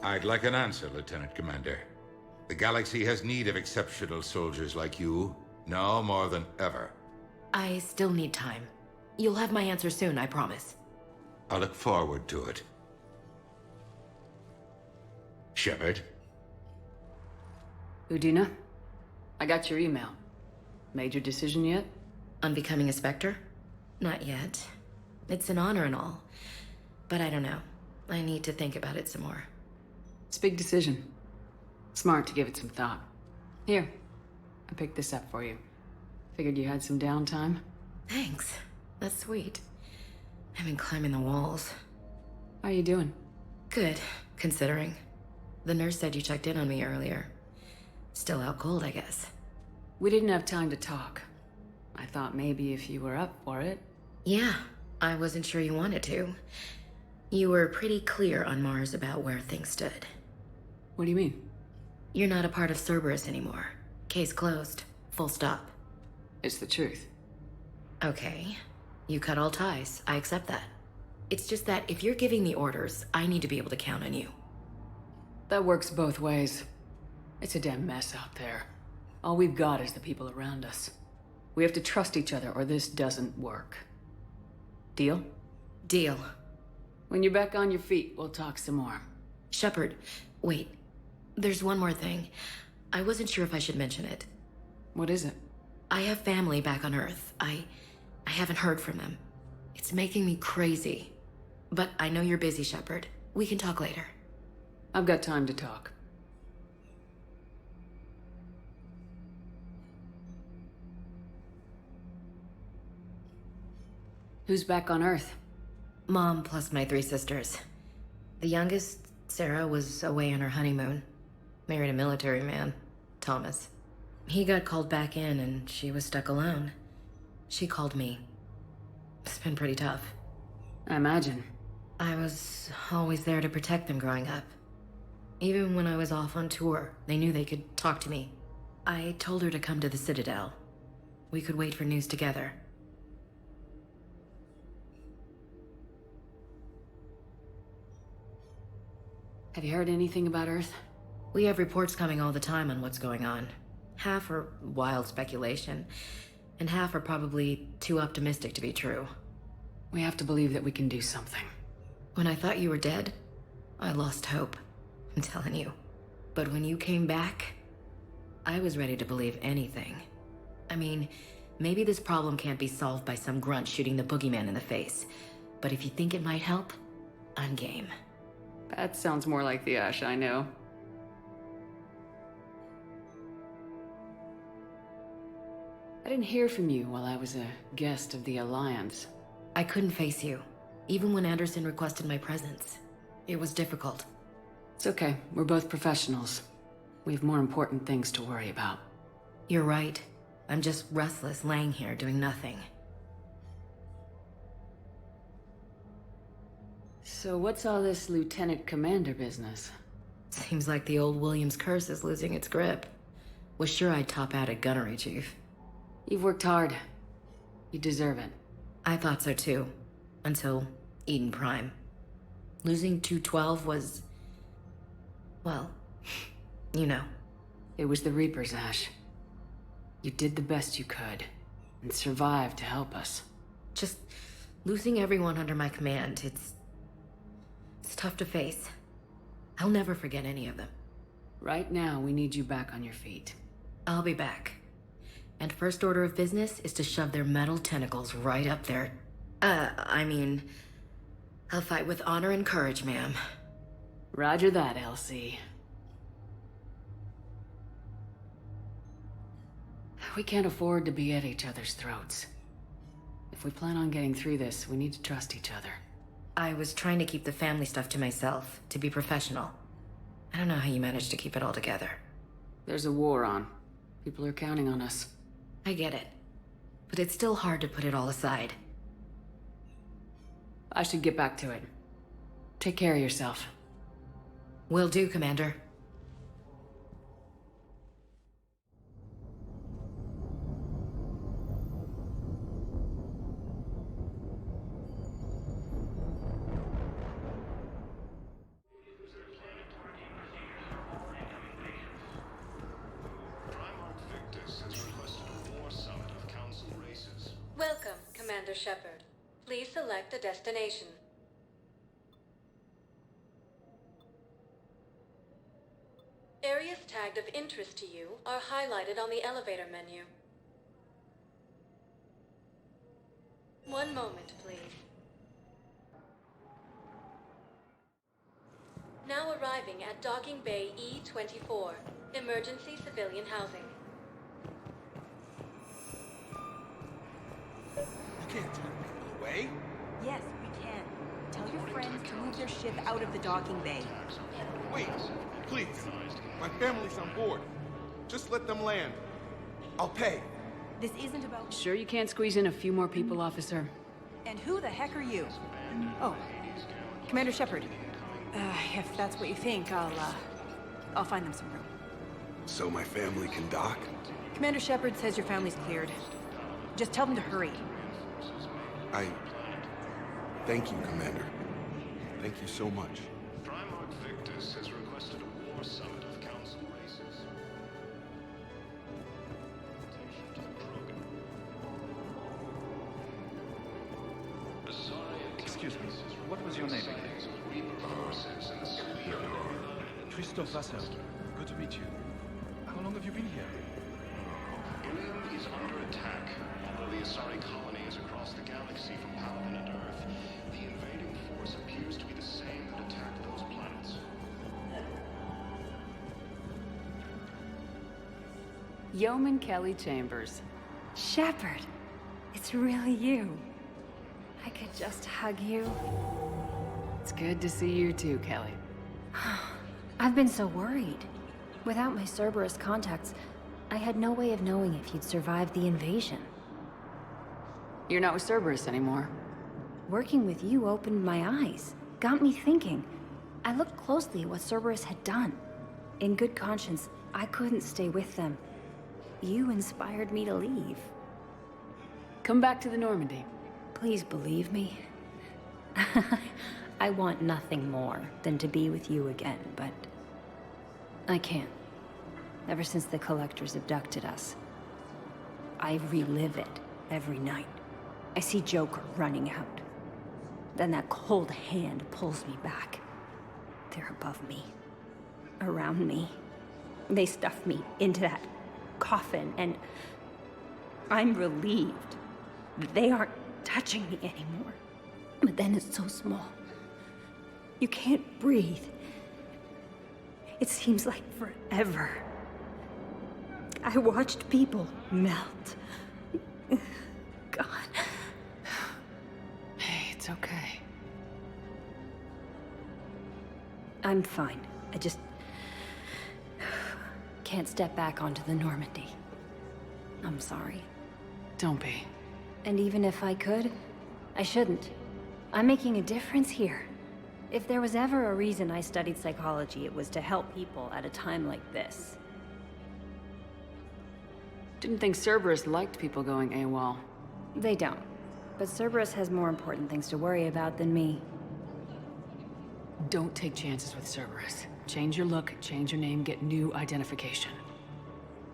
I'd like an answer, Lieutenant Commander. The galaxy has need of exceptional soldiers like you, now more than ever. I still need time. You'll have my answer soon, I promise. I look forward to it. Shepard? Udina, I got your email. Made your decision yet? On becoming a Spectre? Not yet. It's an honor and all. But I don't know. I need to think about it some more. It's a big decision. Smart to give it some thought. Here, I picked this up for you. Figured you had some downtime. Thanks. That's sweet. I've been climbing the walls. How are you doing? Good, considering. The nurse said you checked in on me earlier. Still out cold, I guess. We didn't have time to talk. I thought maybe if you were up for it. Yeah, I wasn't sure you wanted to. You were pretty clear on Mars about where things stood. What do you mean? You're not a part of Cerberus anymore. Case closed. Full stop. It's the truth. Okay. You cut all ties. I accept that. It's just that if you're giving me orders, I need to be able to count on you. That works both ways. It's a damn mess out there. All we've got is the people around us. We have to trust each other or this doesn't work. Deal? Deal. When you're back on your feet, we'll talk some more. Shepard, wait. There's one more thing. I wasn't sure if I should mention it. What is it? I have family back on Earth. I haven't heard from them. It's making me crazy. But I know you're busy, Shepard. We can talk later. I've got time to talk. Who's back on Earth? Mom plus my 3 sisters. The youngest, Sarah, was away on her honeymoon. Married a military man, Thomas. He got called back in and she was stuck alone. She called me. It's been pretty tough. I imagine. I was always there to protect them growing up. Even when I was off on tour, they knew they could talk to me. I told her to come to the Citadel. We could wait for news together. Have you heard anything about Earth? We have reports coming all the time on what's going on. Half are wild speculation, and half are probably too optimistic to be true. We have to believe that we can do something. When I thought you were dead, I lost hope. I'm telling you. But when you came back, I was ready to believe anything. I mean, maybe this problem can't be solved by some grunt shooting the boogeyman in the face. But if you think it might help, I'm game. That sounds more like the Ash I know. I didn't hear from you while I was a guest of the Alliance. I couldn't face you, even when Anderson requested my presence. It was difficult. It's okay. We're both professionals. We have more important things to worry about. You're right. I'm just restless, laying here doing nothing. So what's all this Lieutenant Commander business? Seems like the old Williams curse is losing its grip. Was sure I'd top out at gunnery, Chief. You've worked hard. You deserve it. I thought so too. Until Eden Prime. Losing 212 was... well, you know. It was the Reapers, Ash. You did the best you could, and survived to help us. Just losing everyone under my command, it's tough to face. I'll never forget any of them. Right now, we need you back on your feet. I'll be back. And first order of business is to shove their metal tentacles right up there. I'll fight with honor and courage, ma'am. Roger that, LC. We can't afford to be at each other's throats. If we plan on getting through this, we need to trust each other. I was trying to keep the family stuff to myself, to be professional. I don't know how you managed to keep it all together. There's a war on. People are counting on us. I get it. But it's still hard to put it all aside. I should get back to it. Take care of yourself. Will do, Commander. Commander Shepard. Please select a destination. Areas tagged of interest to you are highlighted on the elevator menu. One moment, please. Now arriving at Docking Bay E-24, Emergency Civilian Housing. You can't turn people away. Yes, we can. Tell your friends to move their ship out of the docking bay. Wait, please. My family's on board. Just let them land. I'll pay. This isn't about... Sure you can't squeeze in a few more people, officer? And who the heck are you? Oh, Commander Shepard. If that's what you think, I'll find them some room. So my family can dock? Commander Shepard says your family's cleared. Just tell them to hurry. Thank you, Commander. Thank you so much. Primarch Victus has requested a war summit of council races. Excuse me, what was your name again? Christoph Wasser. Good to meet you. How long have you been here? Ilium is under attack. Although the Asari colony is across the galaxy from Paragon and Earth, the invading force appears to be the same that attacked those planets. Yeoman Kelly Chambers. Shepard, it's really you. I could just hug you. It's good to see you too, Kelly. I've been so worried. Without my Cerberus contacts, I had no way of knowing if you'd survived the invasion. You're not with Cerberus anymore. Working with you opened my eyes, got me thinking. I looked closely at what Cerberus had done. In good conscience, I couldn't stay with them. You inspired me to leave. Come back to the Normandy. Please believe me. I want nothing more than to be with you again, but I can't. Ever since the Collectors abducted us, I relive it every night. I see Joker running out. Then that cold hand pulls me back. They're above me, around me. They stuff me into that coffin, and I'm relieved that they aren't touching me anymore. But then it's so small. You can't breathe. It seems like forever. I watched people melt. God. Hey, it's okay. I'm fine. I just can't step back onto the Normandy. I'm sorry. Don't be. And even if I could, I shouldn't. I'm making a difference here. If there was ever a reason I studied psychology, it was to help people at a time like this. Didn't think Cerberus liked people going AWOL. They don't. But Cerberus has more important things to worry about than me. Don't take chances with Cerberus. Change your look, change your name, get new identification.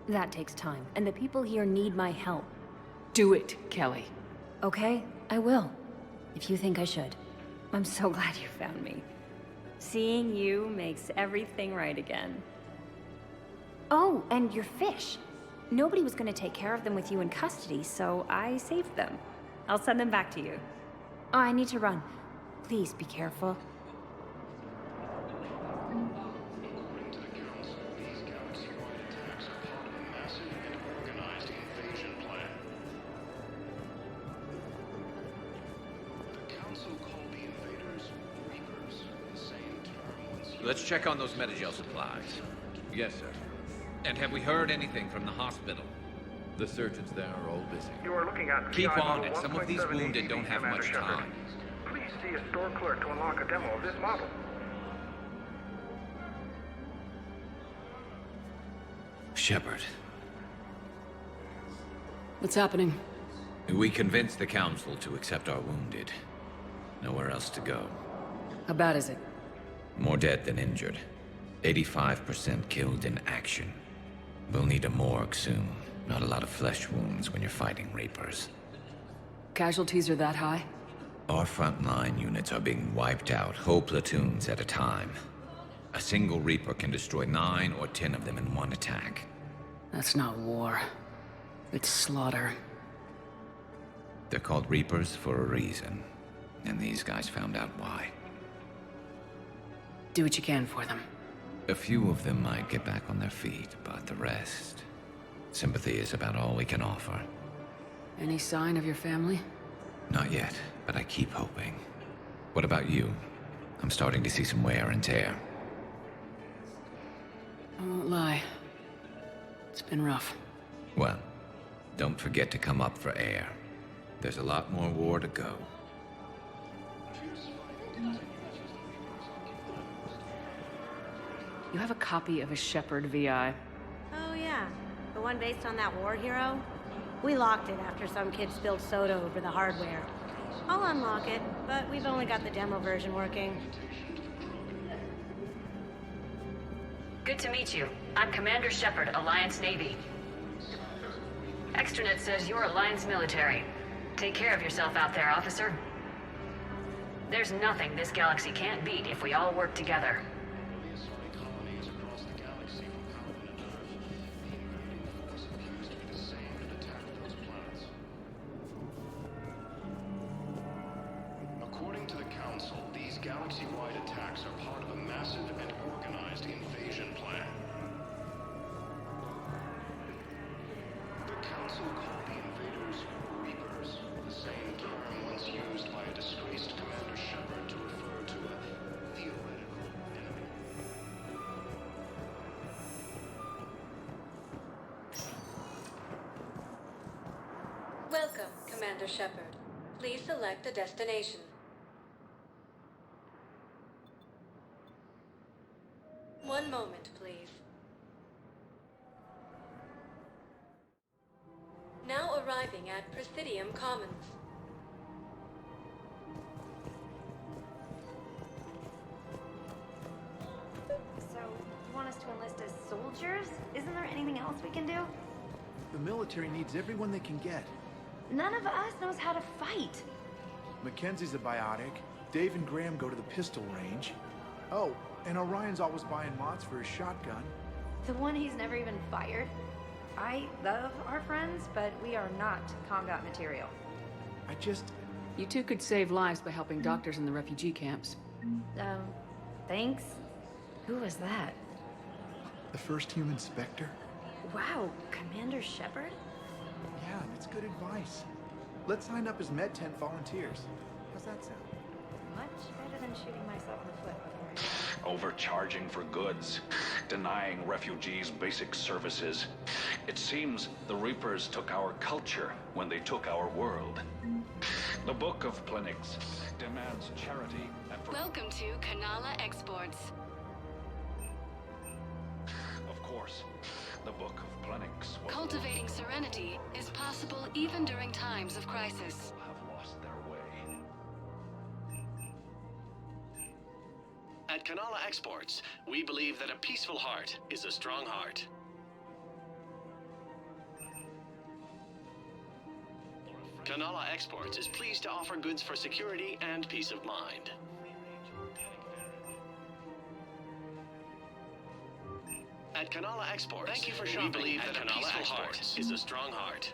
That takes time, and the people here need my help. Do it, Kelly. Okay, I will. If you think I should. I'm so glad you found me. Seeing you makes everything right again. Oh, and your fish. Nobody was gonna take care of them with you in custody, so I saved them. I'll send them back to you. Oh, I need to run. Please be careful. According to the Council, these galaxy-wide attacks are part of a massive and organized invasion plan. The Council called the invaders Reapers, the same term once used. Let's check on those Metagel supplies. Yes, sir. And have we heard anything from the hospital? The surgeons there are all busy. You are looking at Keep PI on model it. Some of these 1.7 wounded ATV, don't have Commander much Shepard. time. Please see a store clerk to unlock a demo of this model. Shepard, What's happening? we convinced the Council to accept our wounded. Nowhere else to go. How bad is it? More dead than injured. 85% killed in action. We'll need a morgue soon. Not a lot of flesh wounds when you're fighting Reapers. Casualties are that high? Our frontline units are being wiped out, whole platoons at a time. A single Reaper can destroy 9 or 10 of them in one attack. That's not war. It's slaughter. They're called Reapers for a reason, and these guys found out why. Do what you can for them. A few of them might get back on their feet, but the rest... sympathy is about all we can offer. Any sign of your family? Not yet, but I keep hoping. What about you? I'm starting to see some wear and tear. I won't lie. It's been rough. Well, don't forget to come up for air. There's a lot more war to go. You have a copy of a Shepherd VI. Oh yeah, the one based on that war hero? We locked it after some kid spilled soda over the hardware. I'll unlock it, but we've only got the demo version working. Good to meet you. I'm Commander Shepard, Alliance Navy. Extranet says you're Alliance military. Take care of yourself out there, officer. There's nothing this galaxy can't beat if we all work together. According to the Council, these galaxy-wide attacks are part of a massive and organized invasion plan. The Council called the invaders Reapers, the same term once used by a disgraced Commander Shepard to refer to a theoretical enemy. Welcome, Commander Shepard. Please select a destination. One moment, please. Now arriving at Presidium Commons. So, you want us to enlist as soldiers? Isn't there anything else we can do? The military needs everyone they can get. None of us knows how to fight. Mackenzie's a biotic. Dave and Graham go to the pistol range. Oh, and Orion's always buying mods for his shotgun. The one he's never even fired. I love our friends, but we are not combat material. You two could save lives by helping doctors in the refugee camps. Thanks. Who was that? The first human Spectre? Wow, Commander Shepard? Yeah, that's good advice. Let's sign up as Med 10 volunteers. How's that sound? Much better than shooting myself in the foot. Overcharging for goods, denying refugees basic services. It seems the Reapers took our culture when they took our world. The Book of Plenix demands charity and... Welcome to Kanala Exports. Of course, the Book of Plenix was... Cultivating serenity is possible even during times of crisis. ...have lost their way. At Kanala Exports, we believe that a peaceful heart is a strong heart. Kanala Exports is pleased to offer goods for security and peace of mind. At Kanala Exports, thank you for shopping. We believe that a Kanala peaceful Exports heart is a strong heart.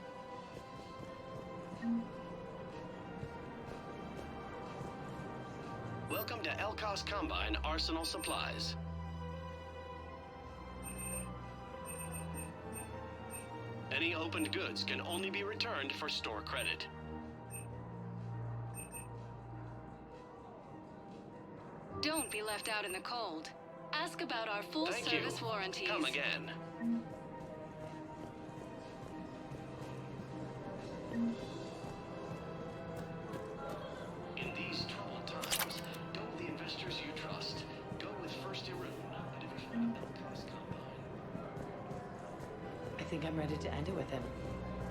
Welcome to Elkos Combine Arsenal Supplies. Any opened goods can only be returned for store credit. Don't be left out in the cold. Ask about our full-service warranties. Come again. In these troubled times, go with the investors you trust. Go with First Irun, a division of Elkos Combine. I think I'm ready to end it with him.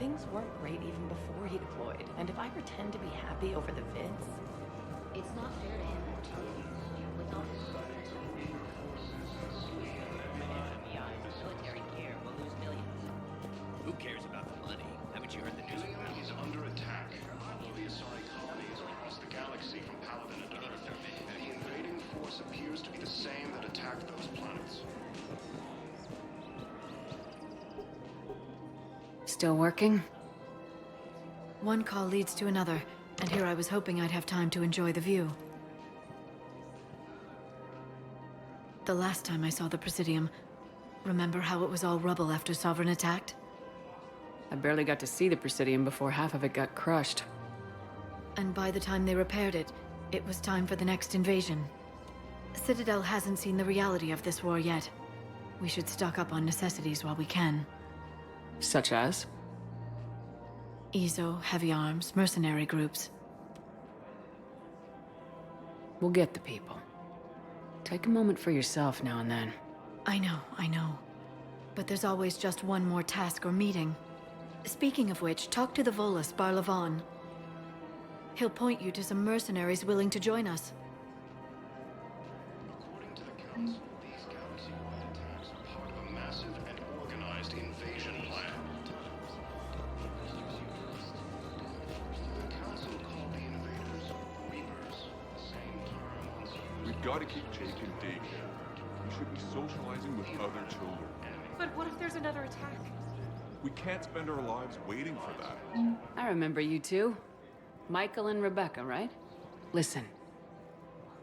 Things weren't great even before he deployed, and if I pretend to be happy over the vids, it's not fair to him or to you. Without military care, we'll lose millions. Who cares about the money? Haven't you heard the news? Is under attack. The Still working? One call leads to another, and here I was hoping I'd have time to enjoy the view. The last time I saw the Presidium, remember how it was all rubble after Sovereign attacked? I barely got to see the Presidium before half of it got crushed. And by the time they repaired it, it was time for the next invasion. Citadel hasn't seen the reality of this war yet. We should stock up on necessities while we can. Such as? EZO, heavy arms, mercenary groups. We'll get the people. Take a moment for yourself now and then. I know. But there's always just one more task or meeting. Speaking of which, talk to the Volus, Barlavon. He'll point you to some mercenaries willing to join us. According to the Council, these galaxy-wide attacks are part of a massive and organized invasion plan. The Council called the invaders Reapers, the same term once used. We've got to keep Jake and Dave. We should be socializing with other children. But what if there's another attack? We can't spend our lives waiting for that. I remember you two. Michael and Rebecca, right? Listen.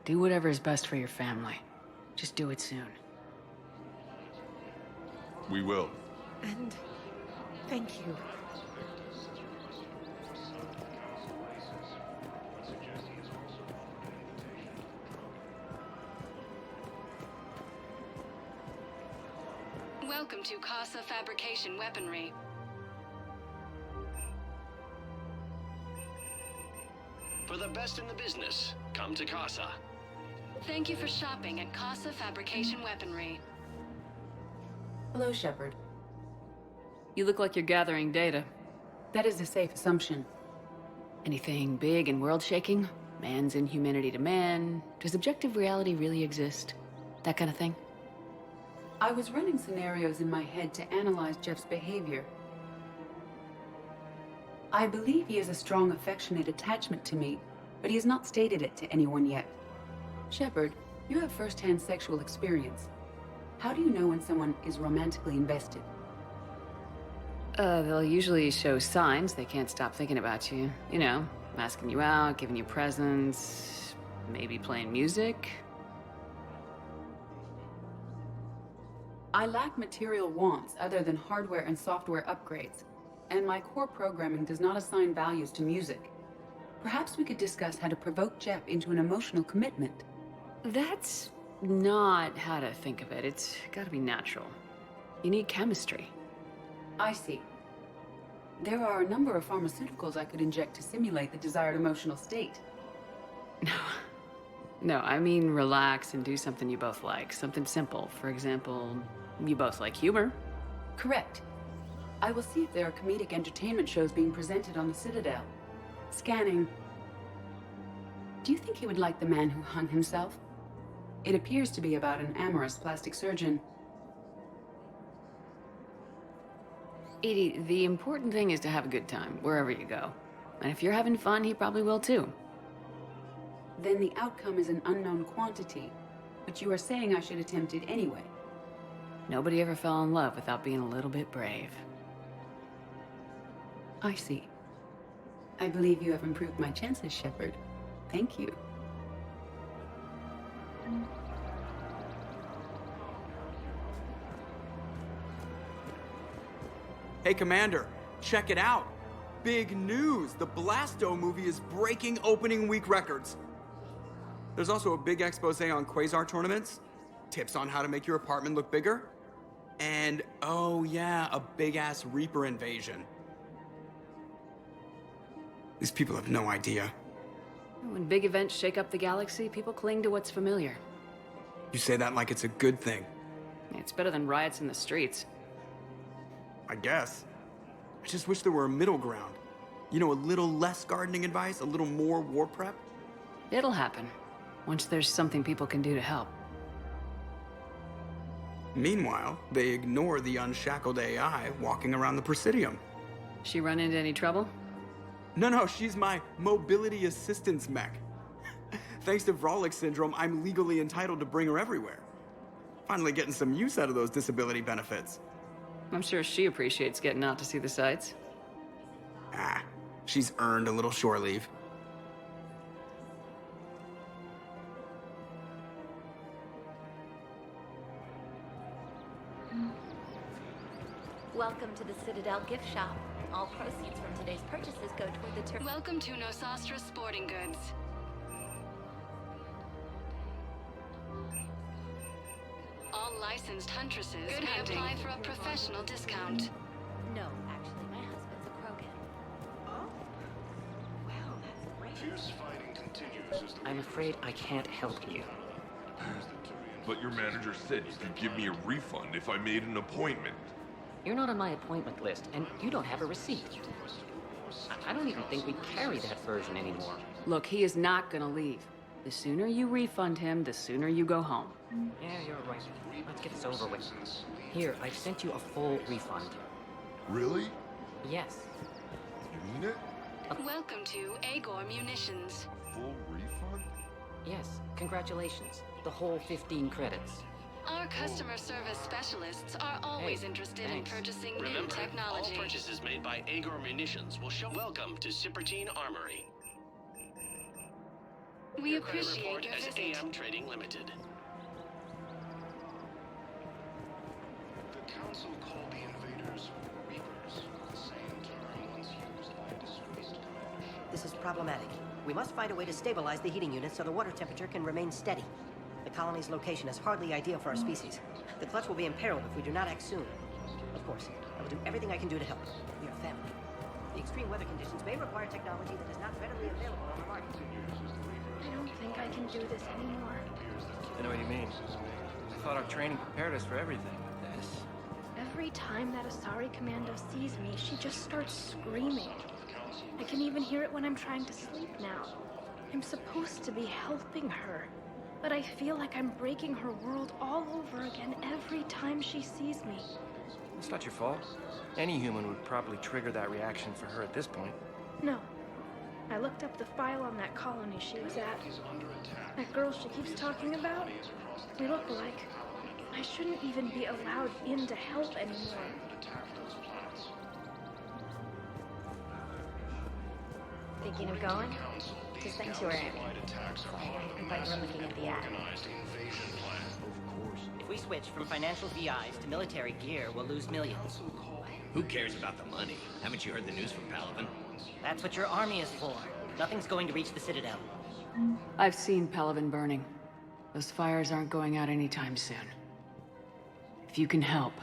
Do whatever is best for your family. Just do it soon. We will. And thank you. Welcome to Casa Fabrication Weaponry. For the best in the business, come to Casa. Thank you for shopping at Casa Fabrication Weaponry. Hello, Shepard. You look like you're gathering data. That is a safe assumption. Anything big and world-shaking? Man's inhumanity to man? Does objective reality really exist? That kind of thing? I was running scenarios in my head to analyze Jeff's behavior. I believe he has a strong affectionate attachment to me, but he has not stated it to anyone yet. Shepard, you have first-hand sexual experience. How do you know when someone is romantically invested? They'll usually show signs they can't stop thinking about you. You know, asking you out, giving you presents, maybe playing music. I lack material wants other than hardware and software upgrades, and my core programming does not assign values to music. Perhaps we could discuss how to provoke Jeff into an emotional commitment. That's not how to think of it. It's gotta be natural. You need chemistry. I see. There are a number of pharmaceuticals I could inject to simulate the desired emotional state. No, I mean relax and do something you both like. Something simple. For example, you both like humor. Correct. I will see if there are comedic entertainment shows being presented on the Citadel. Scanning. Do you think he would like The Man Who Hung Himself? It appears to be about an amorous plastic surgeon. Edie, the important thing is to have a good time, wherever you go. And if you're having fun, he probably will too. Then the outcome is an unknown quantity, but you are saying I should attempt it anyway. Nobody ever fell in love without being a little bit brave. I see. I believe you have improved my chances, Shepard. Thank you. Hey, Commander, check it out. Big news! The Blasto movie is breaking opening week records. There's also a big expose on Quasar tournaments, tips on how to make your apartment look bigger, and, oh yeah, a big-ass Reaper invasion. These people have no idea. When big events shake up the galaxy, people cling to what's familiar. You say that like it's a good thing. It's better than riots in the streets. I guess. I just wish there were a middle ground. You know, a little less gardening advice, a little more war prep. It'll happen, once there's something people can do to help. Meanwhile, they ignore the unshackled AI walking around the Presidium. She run into any trouble? No, she's my mobility assistance mech. Thanks to Vrolic syndrome, I'm legally entitled to bring her everywhere. Finally getting some use out of those disability benefits. I'm sure she appreciates getting out to see the sights. Ah, she's earned a little shore leave. Welcome to the Citadel gift shop. All proceeds from today's purchases go toward the Welcome to Nosastra Sporting Goods. All licensed huntresses may apply for a professional discount. No, actually, my husband's a Krogan. Oh? Well, that's great. Fierce fighting continues as the I'm afraid I can't help you. But your manager said you could give me a refund if I made an appointment. You're not on my appointment list, and you don't have a receipt. I don't even think we carry that version anymore. Look, he is not gonna leave. The sooner you refund him, the sooner you go home. Yeah, you're right. Let's get this over with. Here, I've sent you a full refund. Really? Yes. You mean it? Welcome to Agor Munitions. Full refund? Yes, congratulations. The whole 15 credits. Our customer service specialists are always interested in purchasing new Remember, technology. all purchases made by Agor Munitions will show welcome to Sippertine Armory. We appreciate your as visit. AM Trading Limited. The Council called the invaders Reapers, the same term once used by a disgraced commander. This is problematic. We must find a way to stabilize the heating unit so the water temperature can remain steady. The colony's location is hardly ideal for our species. The clutch will be imperiled if we do not act soon. Of course, I will do everything I can do to help. We are family. The extreme weather conditions may require technology that is not readily available on the market. I don't think I can do this anymore. I know what you mean. I thought our training prepared us for everything, but this... Every time that Asari Commando sees me, she just starts screaming. I can even hear it when I'm trying to sleep now. I'm supposed to be helping her, but I feel like I'm breaking her world all over again every time she sees me. It's not your fault. Any human would probably trigger that reaction for her at this point. No. I looked up the file on that colony she was at. That girl she keeps talking about, we look alike. I shouldn't even be allowed in to help anymore. Thinking of going? To Sanctuary. I thought you were looking at the ad. If we switch from financial VIs to military gear, we'll lose millions. Who cares about the money? Haven't you heard the news from Paragon? That's what your army is for. Nothing's going to reach the Citadel. I've seen Palaven burning. Those fires aren't going out anytime soon. If you can help.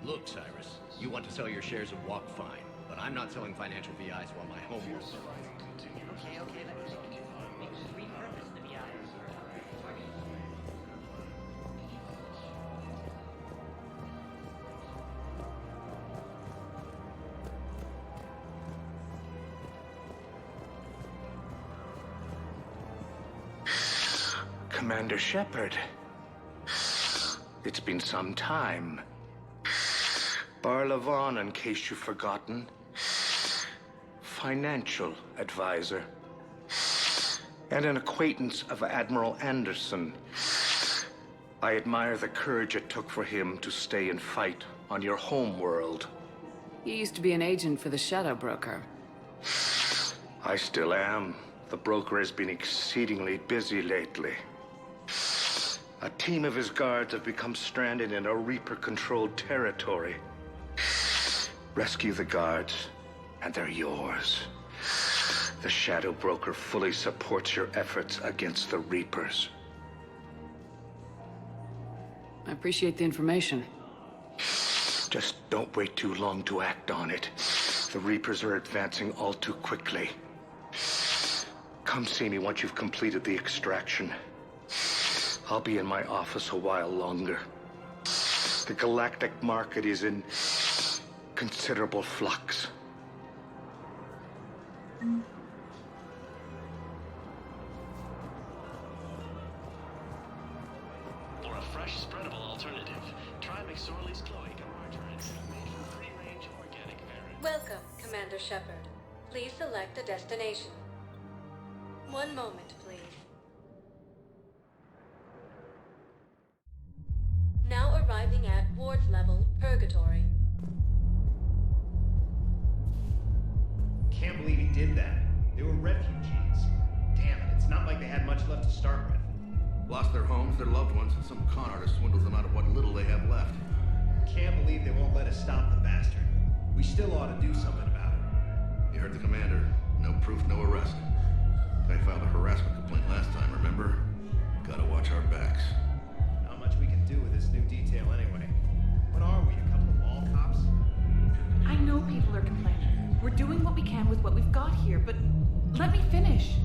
Look, Cyrus, you want to sell your shares of Walk fine, but I'm not selling financial VIs while my homeworld burns. Okay, let me repurpose the VIs. Commander Shepard. It's been some time. Barlavon, in case you've forgotten. Financial advisor. And an acquaintance of Admiral Anderson. I admire the courage it took for him to stay and fight on your home world. You used to be an agent for the Shadow Broker. I still am. The broker has been exceedingly busy lately. A team of his guards have become stranded in a Reaper-controlled territory. Rescue the guards, and they're yours. The Shadow Broker fully supports your efforts against the Reapers. I appreciate the information. Just don't wait too long to act on it. The Reapers are advancing all too quickly. Come see me once you've completed the extraction. I'll be in my office a while longer. The galactic market is in considerable flux. For a fresh, spreadable alternative, try McSorley's Cloaca margarine, made from free-range organic variants. Welcome, Commander Shepard. Please select a destination. One moment, please. Now arriving at Ward's level, Purgatory. Can't believe he did that. They were refugees. Damn it, it's not like they had much left to start with. Lost their homes, their loved ones, and some con artist swindles them out of what little they have left. Can't believe they won't let us stop the bastard. We still ought to do something about it. You heard the commander. No proof, no arrest. Guy filed a harassment complaint last time, remember? Gotta watch our backs. Not much we can do with this new detail anyway. What are we, a couple of mall cops? I know people are complaining. We're doing what we can with what we've got here, but let me finish.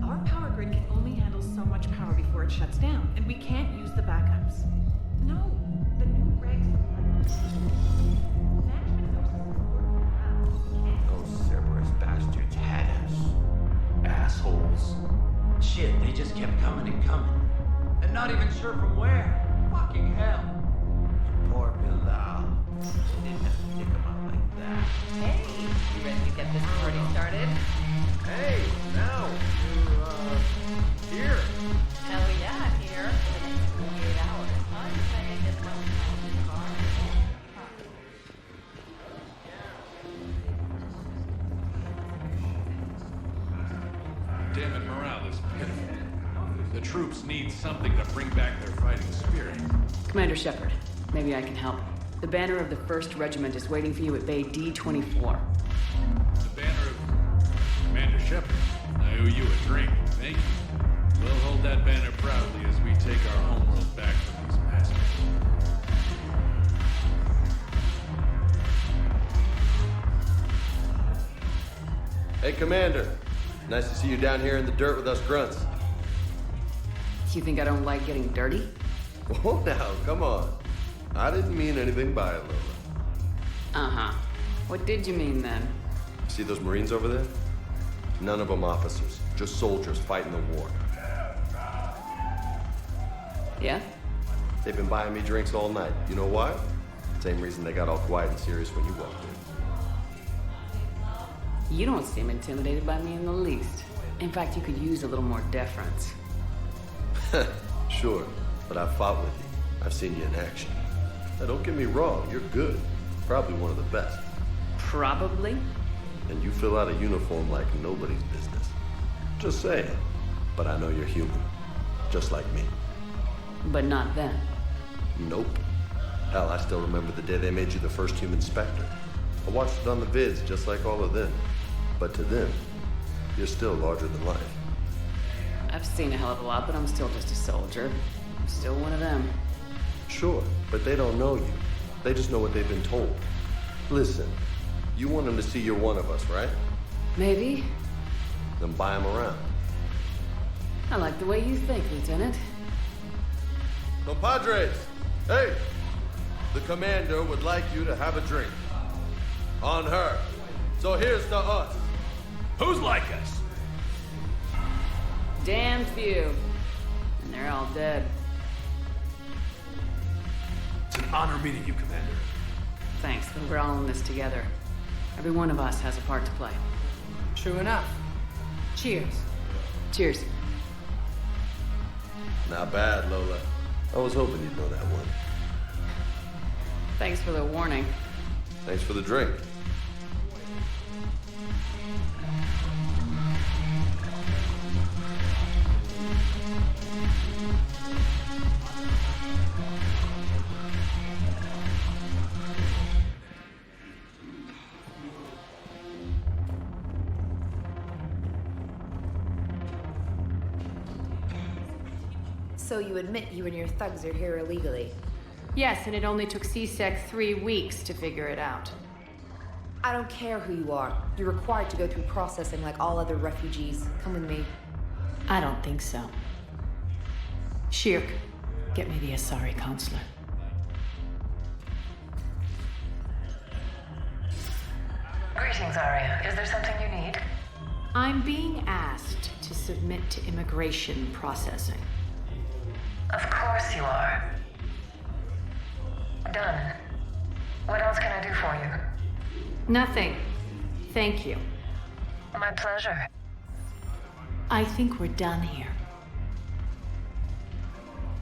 Our power grid can only handle so much power before it shuts down, and we can't use the backups. No, the new regs. Those Cerberus bastards had us. Assholes. Shit, they just kept coming and coming. And not even sure from where. Fucking hell. Poor Bilal. They didn't have to pick him up like that. Hey, you ready to get this party started? Hey, now, you're, here. Hell yeah, I'm here for the next 48 hours. I'm saying this one in the car. Damn it, morale is pitiful. The troops need something to bring back their fighting spirit. Commander Shepard, maybe I can help. The banner of the 1st Regiment is waiting for you at Bay D-24. The banner of Commander Shepard. I owe you a drink. Thank you. We'll hold that banner proudly as we take our homeworld back from these masters. Hey, Commander. Nice to see you down here in the dirt with us grunts. You think I don't like getting dirty? Oh, now, come on. I didn't mean anything by it, Lola. Uh-huh. What did you mean, then? See those Marines over there? None of them officers, just soldiers fighting the war. Yeah? They've been buying me drinks all night. You know why? Same reason they got all quiet and serious when you walked in. You don't seem intimidated by me in the least. In fact, you could use a little more deference. Sure, but I've fought with you. I've seen you in action. Now, don't get me wrong, you're good. Probably one of the best. Probably? And you fill out a uniform like nobody's business. Just saying. But I know you're human. Just like me. But not then. Nope. Hell, I still remember the day they made you the first human Spectre. I watched it on the vids, just like all of them. But to them, you're still larger than life. I've seen a hell of a lot, but I'm still just a soldier. I'm still one of them. Sure, but they don't know you. They just know what they've been told. Listen, you want them to see you're one of us, right? Maybe. Then buy them around. I like the way you think, Lieutenant. Compadres! Hey! The commander would like you to have a drink. On her. So here's to us. Who's like us? Damn few. And they're all dead. It's an honor meeting you, Commander. Thanks, but we're all in this together. Every one of us has a part to play. True enough. Cheers. Cheers. Not bad, Lola. I was hoping you'd know that one. Thanks for the warning. Thanks for the drink. So you admit you and your thugs are here illegally? Yes, and it only took C-Sec 3 weeks to figure it out. I don't care who you are. You're required to go through processing like all other refugees. Come with me. I don't think so. Shirk, get me the Asari consulate. Greetings, Arya. Is there something you need? I'm being asked to submit to immigration processing. Of course you are. Done. What else can I do for you? Nothing. Thank you. My pleasure. I think we're done here.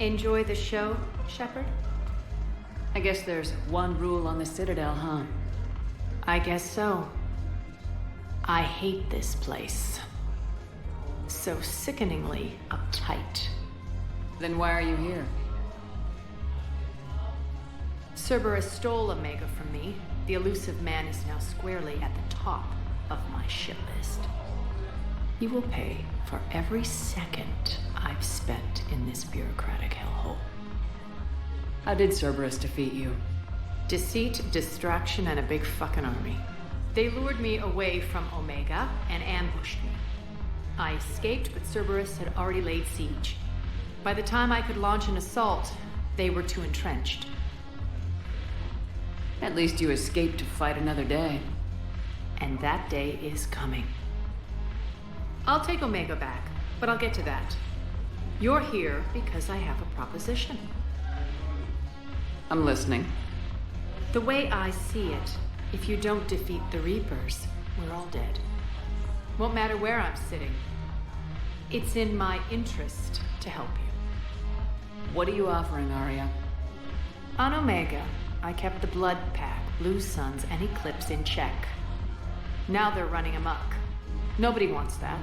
Enjoy the show, Shepard? I guess there's one rule on the Citadel, huh? I guess so. I hate this place. So sickeningly uptight. Then why are you here? Cerberus stole Omega from me. The elusive man is now squarely at the top of my shit list. You will pay for every second I've spent in this bureaucratic hellhole. How did Cerberus defeat you? Deceit, distraction, and a big fucking army. They lured me away from Omega and ambushed me. I escaped, but Cerberus had already laid siege. By the time I could launch an assault, they were too entrenched. At least you escaped to fight another day. And that day is coming. I'll take Omega back, but I'll get to that. You're here because I have a proposition. I'm listening. The way I see it, if you don't defeat the Reapers, we're all dead. Won't matter where I'm sitting. It's in my interest to help you. What are you offering, Arya? On Omega, I kept the Blood Pack, Blue Suns, and Eclipse in check. Now they're running amok. Nobody wants that.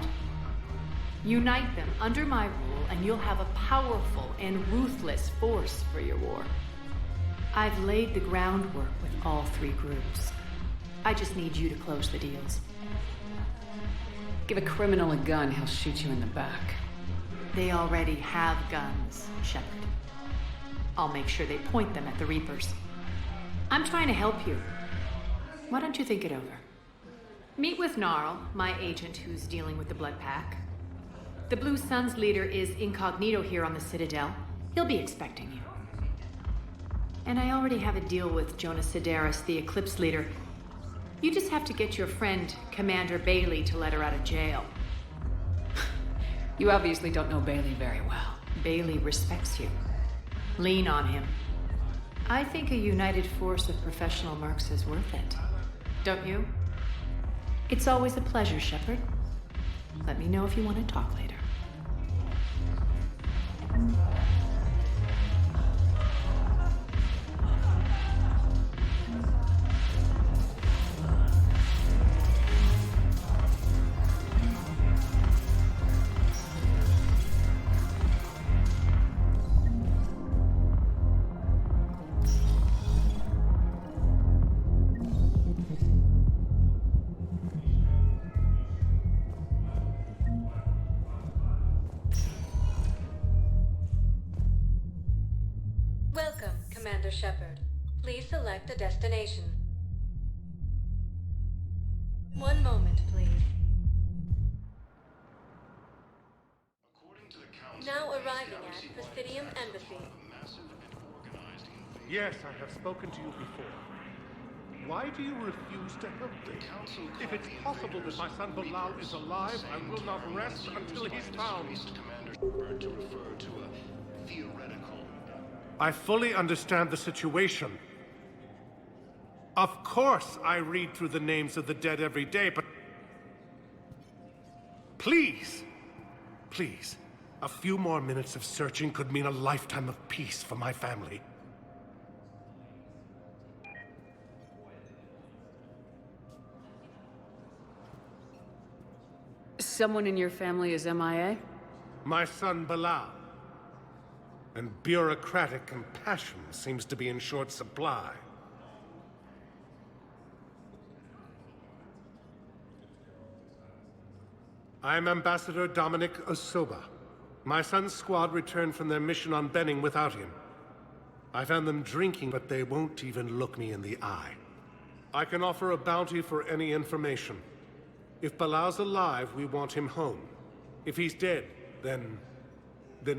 Unite them under my rule, and you'll have a powerful and ruthless force for your war. I've laid the groundwork with all three groups. I just need you to close the deals. Give a criminal a gun, he'll shoot you in the back. They already have guns, Shepard. I'll make sure they point them at the Reapers. I'm trying to help you. Why don't you think it over? Meet with Gnarl, my agent who's dealing with the Blood Pack. The Blue Suns leader is incognito here on the Citadel. He'll be expecting you. And I already have a deal with Jonas Sidaris, the Eclipse leader. You just have to get your friend, Commander Bailey, to let her out of jail. You obviously don't know Bailey very well. Bailey respects you. Lean on him. I think a united force of professional mercs is worth it. Don't you? It's always a pleasure, Shepard. Let me know if you want to talk later. Welcome, Commander Shepard. Please select a destination. One moment, please. Now arriving at Presidium Embassy. Yes, I have spoken to you before. Why do you refuse to help me? If it's possible that my son Bilal is alive, I will not rest until he's found. To refer to a theoretical. I fully understand the situation. Of course I read through the names of the dead every day, but... Please! Please. A few more minutes of searching could mean a lifetime of peace for my family. Someone in your family is MIA? My son Bilal. And bureaucratic compassion seems to be in short supply. I'm Ambassador Dominic Osoba. My son's squad returned from their mission on Benning without him. I found them drinking, but they won't even look me in the eye. I can offer a bounty for any information. If Bilal's alive, we want him home. If he's dead, then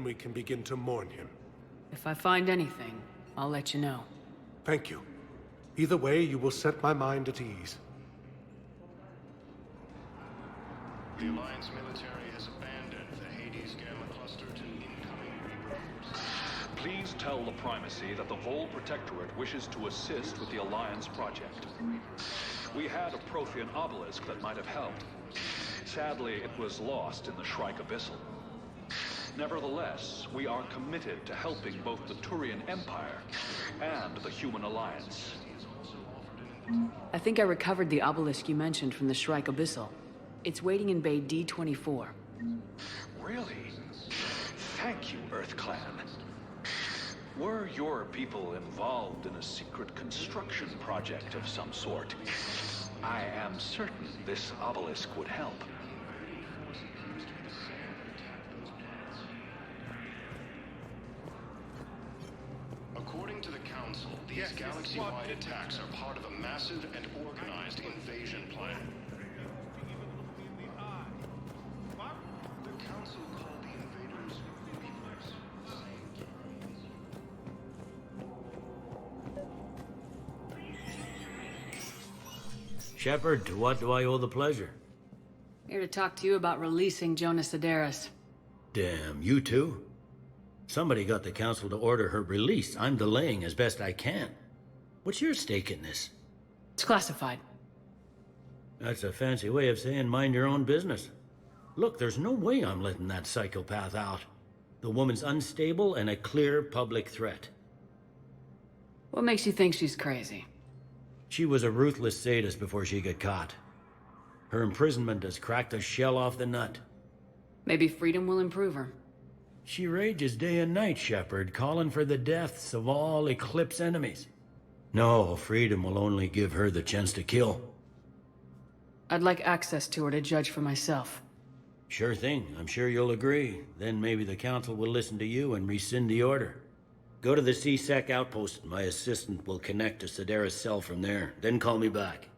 we can begin to mourn him. If I find anything, I'll let you know. Thank you. Either way, you will set my mind at ease. The Alliance military has abandoned the Hades Gamma cluster to incoming Reaper forces. Please tell the Primacy that the Vol Protectorate wishes to assist with the Alliance project. We had a Prothean obelisk that might have helped. Sadly, it was lost in the Shrike Abyssal. Nevertheless, we are committed to helping both the Turian Empire and the Human Alliance. I think I recovered the obelisk you mentioned from the Shrike Abyssal. It's waiting in Bay D-24. Really? Thank you, Earth Clan. Were your people involved in a secret construction project of some sort, I am certain this obelisk would help. According to the Council, these galaxy-wide attacks are part of a massive and organized invasion plan. The Council called the invaders Reapers. Shepard, to what do I owe the pleasure? Here to talk to you about releasing Jonas Sedaris. Damn, you too? Somebody got the Council to order her release. I'm delaying as best I can. What's your stake in this? It's classified. That's a fancy way of saying mind your own business. Look, there's no way I'm letting that psychopath out. The woman's unstable and a clear public threat. What makes you think she's crazy? She was a ruthless sadist before she got caught. Her imprisonment has cracked the shell off the nut. Maybe freedom will improve her. She rages day and night, Shepard, calling for the deaths of all Eclipse enemies. No, freedom will only give her the chance to kill. I'd like access to her to judge for myself. Sure thing, I'm sure you'll agree. Then maybe the Council will listen to you and rescind the order. Go to the C-Sec outpost. My assistant will connect to Sedaris' cell from there. Then call me back.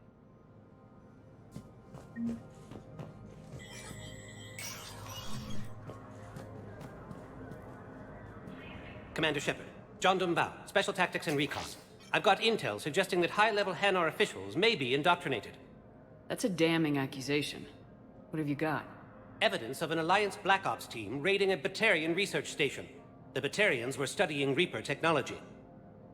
Commander Shepard, John Dumbao, Special Tactics and Recon. I've got intel suggesting that high-level Hanar officials may be indoctrinated. That's a damning accusation. What have you got? Evidence of an Alliance Black Ops team raiding a Batarian research station. The Batarians were studying Reaper technology.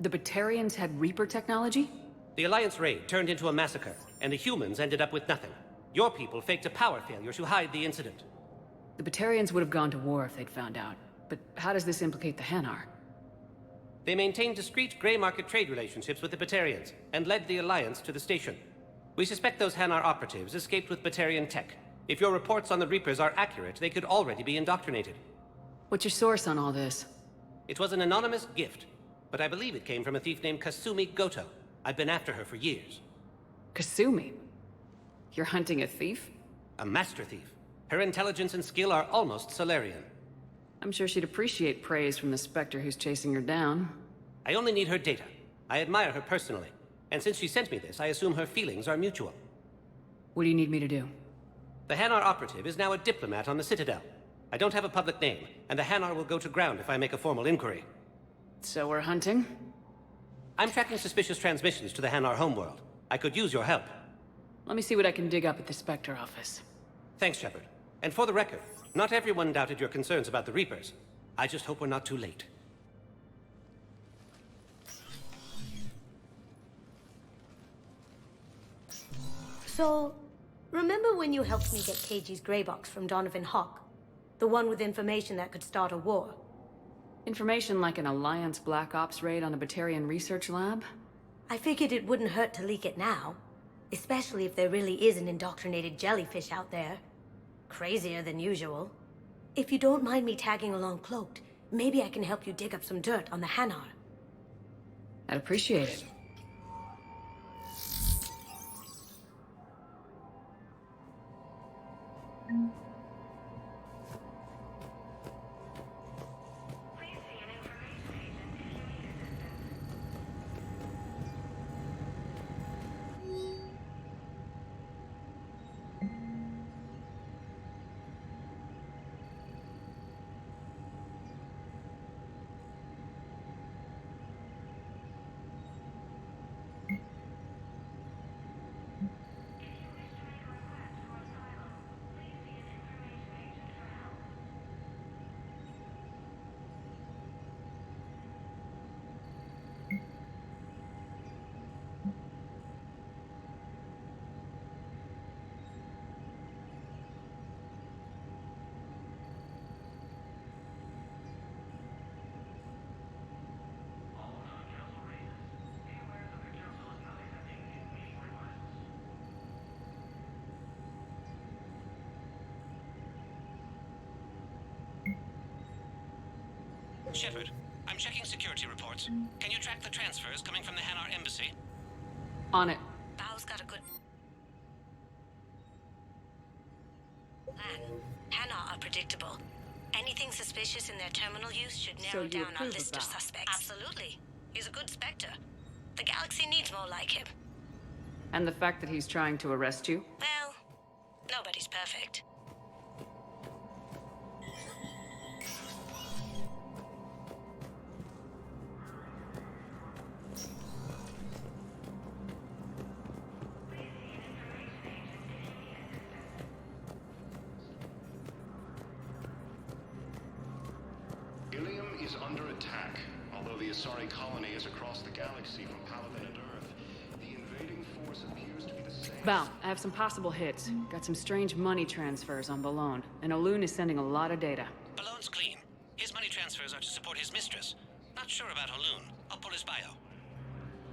The Batarians had Reaper technology? The Alliance raid turned into a massacre, and the humans ended up with nothing. Your people faked a power failure to hide the incident. The Batarians would have gone to war if they'd found out. But how does this implicate the Hanar? They maintained discreet gray market trade relationships with the Batarians, and led the Alliance to the station. We suspect those Hanar operatives escaped with Batarian tech. If your reports on the Reapers are accurate, they could already be indoctrinated. What's your source on all this? It was an anonymous gift, but I believe it came from a thief named Kasumi Goto. I've been after her for years. Kasumi? You're hunting a thief? A master thief. Her intelligence and skill are almost Solarian. I'm sure she'd appreciate praise from the Spectre who's chasing her down. I only need her data. I admire her personally. And since she sent me this, I assume her feelings are mutual. What do you need me to do? The Hanar operative is now a diplomat on the Citadel. I don't have a public name, and the Hanar will go to ground if I make a formal inquiry. So we're hunting? I'm tracking suspicious transmissions to the Hanar homeworld. I could use your help. Let me see what I can dig up at the Spectre office. Thanks, Shepard. And for the record, not everyone doubted your concerns about the Reapers. I just hope we're not too late. So, remember when you helped me get KG's grey box from Donovan Hawk? The one with information that could start a war? Information like an Alliance Black Ops raid on a Batarian research lab? I figured it wouldn't hurt to leak it now. Especially if there really is an indoctrinated jellyfish out there. Crazier than usual. If you don't mind me tagging along cloaked, maybe I can help you dig up some dirt on the Hanar. I'd appreciate it. Shepard, I'm checking security reports. Can you track the transfers coming from the Hanar embassy? On it. Bao's got a good plan. Hanar are predictable. Anything suspicious in their terminal use should narrow down our list of suspects. Absolutely. He's a good Spectre. The galaxy needs more like him. And the fact that he's trying to arrest you? Well, nobody's perfect. Ilium is under attack. Although the Asari colony is across the galaxy from Paladin and Earth, the invading force appears to be the same. Val, I have some possible hits. Got some strange money transfers on Balone, and Olun is sending a lot of data. Balone's clean. His money transfers are to support his mistress. Not sure about Olun. I'll pull his bio.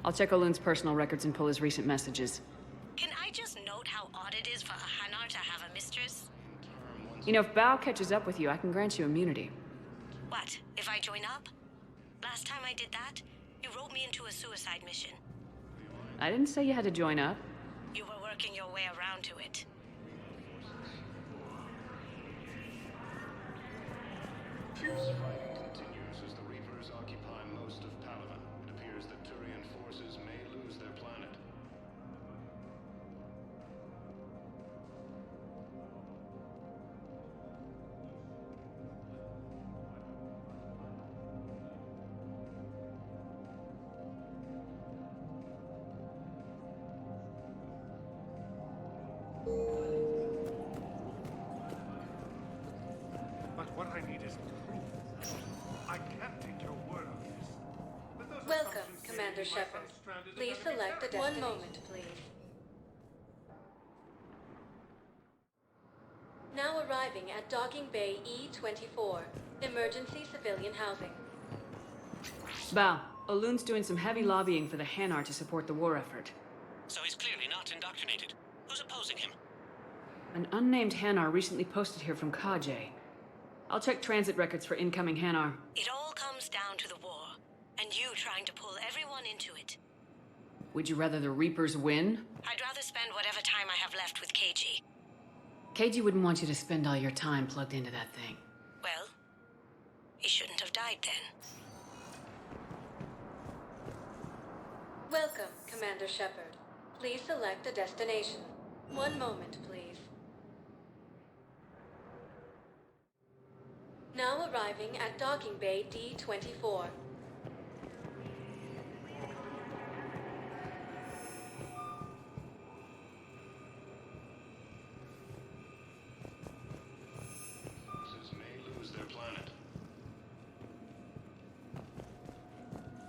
I'll check Olun's personal records and pull his recent messages. Can I just note how odd it is for a Hanar to have a mistress? You know, if Bao catches up with you, I can grant you immunity. What, if I join up? Last time I did that, you wrote me into a suicide mission. I didn't say you had to join up. You were working your way around to it. Fierce fighting continues as the Reapers occupy most of Paragon. It appears that Turian forces may lose their planet. But what I need is proof. I can't take your word on this. With those Welcome, assumptions made, Commander my Shepard. son's stranded in Please enemy select a territory. One moment, please. Now arriving at Docking Bay E-24, emergency civilian housing. Bao, Olun's doing some heavy lobbying for the Hanar to support the war effort. So he's clearly not indoctrinated. Who's opposing him? An unnamed Hanar recently posted here from Kajay. I'll check transit records for incoming Hanar. It all comes down to the war, and you trying to pull everyone into it. Would you rather the Reapers win? I'd rather spend whatever time I have left with KG. KG wouldn't want you to spend all your time plugged into that thing. Well, he shouldn't have died then. Welcome, Commander Shepard. Please select a destination. One moment, please. Now arriving at Docking Bay D-24. Forces may lose their planet.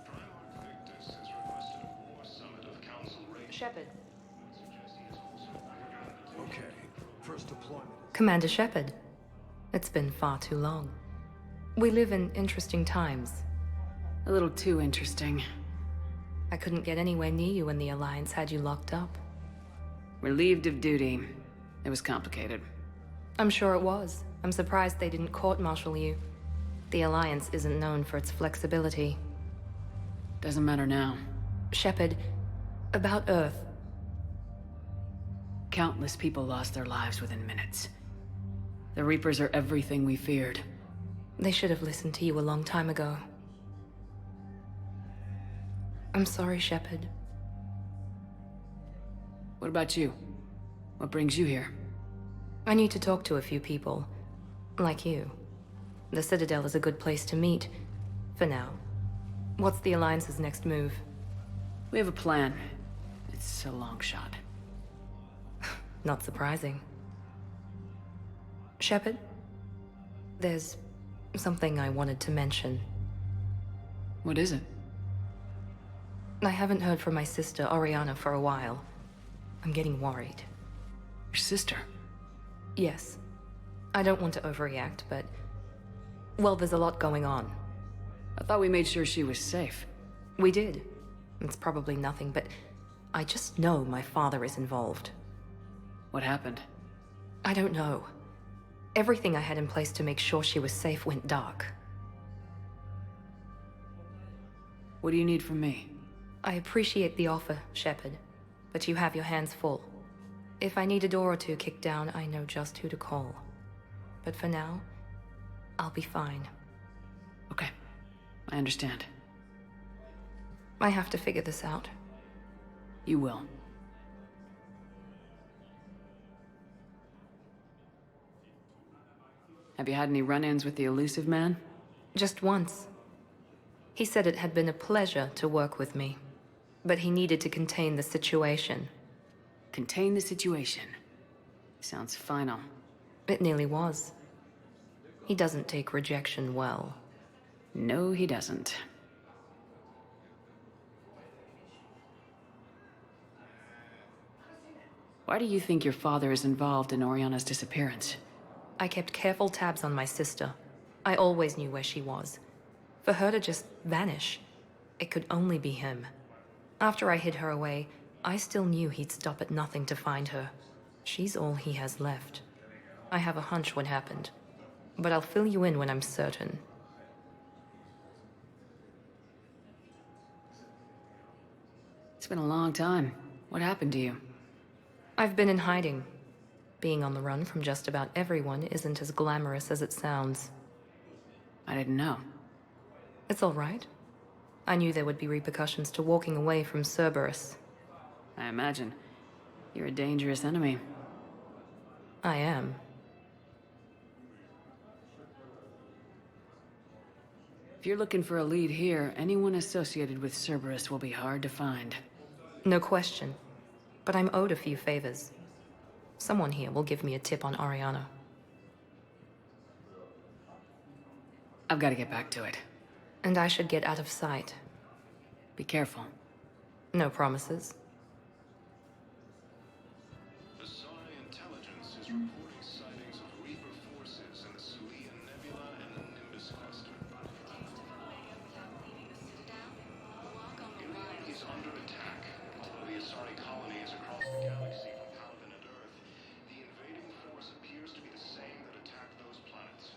Primarch Victus has requested a war summit of Council Race. Shepard. Okay, first deployment. Commander Shepard. It's been far too long. We live in interesting times. A little too interesting. I couldn't get anywhere near you when the Alliance had you locked up. Relieved of duty. It was complicated. I'm sure it was. I'm surprised they didn't court-martial you. The Alliance isn't known for its flexibility. Doesn't matter now. Shepard, about Earth. Countless people lost their lives within minutes. The Reapers are everything we feared. They should have listened to you a long time ago. I'm sorry, Shepard. What about you? What brings you here? I need to talk to a few people. Like you. The Citadel is a good place to meet. For now. What's the Alliance's next move? We have a plan. It's a long shot. Not surprising. Shepard? There's something I wanted to mention. What is it? I haven't heard from my sister, Oriana, for a while. I'm getting worried. Your sister? Yes. I don't want to overreact, but... well, there's a lot going on. I thought we made sure she was safe. We did. It's probably nothing, but... I just know my father is involved. What happened? I don't know. Everything I had in place to make sure she was safe went dark. What do you need from me? I appreciate the offer, Shepard, but you have your hands full. If I need a door or two kicked down, I know just who to call. But for now, I'll be fine. Okay, I understand. I have to figure this out. You will. Have you had any run-ins with the elusive man? Just once. He said it had been a pleasure to work with me, but he needed to contain the situation. Contain the situation. Sounds final. It nearly was. He doesn't take rejection well. No, he doesn't. Why do you think your father is involved in Oriana's disappearance? I kept careful tabs on my sister. I always knew where she was. For her to just vanish, it could only be him. After I hid her away, I still knew he'd stop at nothing to find her. She's all he has left. I have a hunch what happened, but I'll fill you in when I'm certain. It's been a long time. What happened to you? I've been in hiding. Being on the run from just about everyone isn't as glamorous as it sounds. I didn't know. It's all right. I knew there would be repercussions to walking away from Cerberus. I imagine. You're a dangerous enemy. I am. If you're looking for a lead here, anyone associated with Cerberus will be hard to find. No question. But I'm owed a few favors. Someone here will give me a tip on Oriana. I've got to get back to it. And I should get out of sight. Be careful. No promises. The Psi intelligence is reporting sightings of Reaper forces in the Sulian Nebula and the Nimbus cluster. Ilium is under attack. Although the Asari colony is across the galaxy from Paragon and Earth, the invading force appears to be the same that attacked those planets.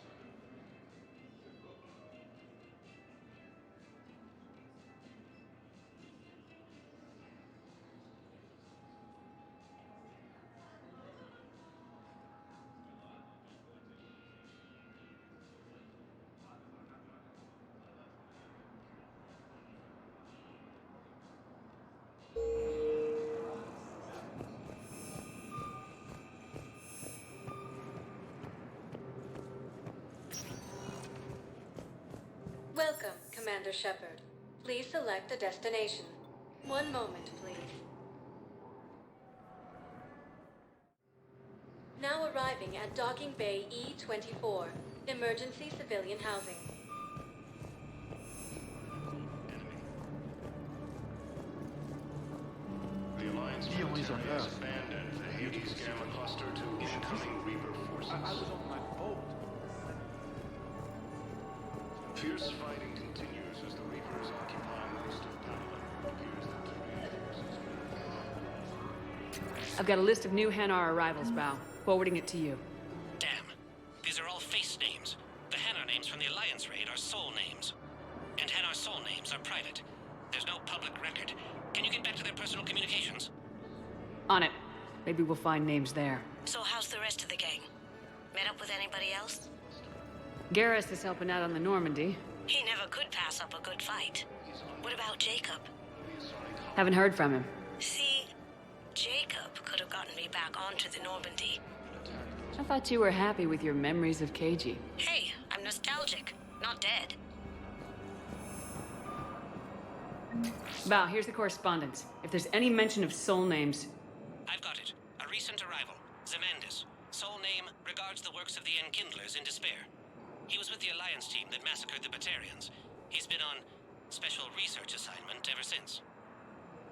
Welcome, Commander Shepard. Please select a destination. One moment, please. Now arriving at Docking Bay E-24, Emergency Civilian Housing. The Alliance military has abandoned the Hades Gamma cluster to incoming Reaper forces. I was on my boat. Fierce fighting continues as the Reapers occupy most of Paragon. It appears that the Reapers... I've got a list of new Hanar arrivals, Bao. Forwarding it to you. Damn. These are all face names. The Hanar names from the Alliance raid are soul names. And Hanar soul names are private. There's no public record. Can you get back to their personal communications? On it. Maybe we'll find names there. So how's the rest of the gang? Met up with anybody else? Garrus is helping out on the Normandy. He never could pass up a good fight. What about Jacob? Haven't heard from him. See, Jacob could have gotten me back onto the Normandy. I thought you were happy with your memories of KG. Hey, I'm nostalgic, not dead. Bao, here's the correspondence. If there's any mention of soul names... I've got it. A recent arrival. Zemandis. Soul name regards the works of the Enkindlers in despair. He was with the Alliance team that massacred the Batarians. He's been on special research assignment ever since.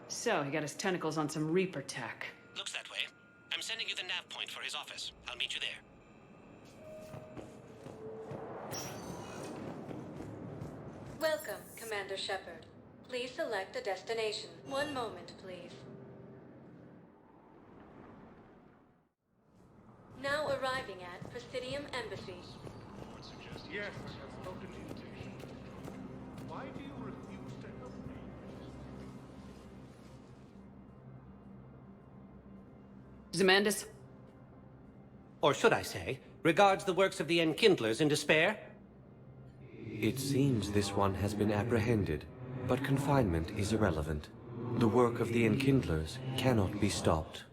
So, he got his tentacles on some Reaper tech. Looks that way. I'm sending you the nav point for his office. I'll meet you there. Welcome, Commander Shepard. Please select a destination. One moment, please. Now arriving at Presidium Embassy. Yes, I have spoken to you. Why do you refuse to help me? Zemandis? Or should I say, regards the works of the Enkindlers in despair? It seems this one has been apprehended, but confinement is irrelevant. The work of the Enkindlers cannot be stopped.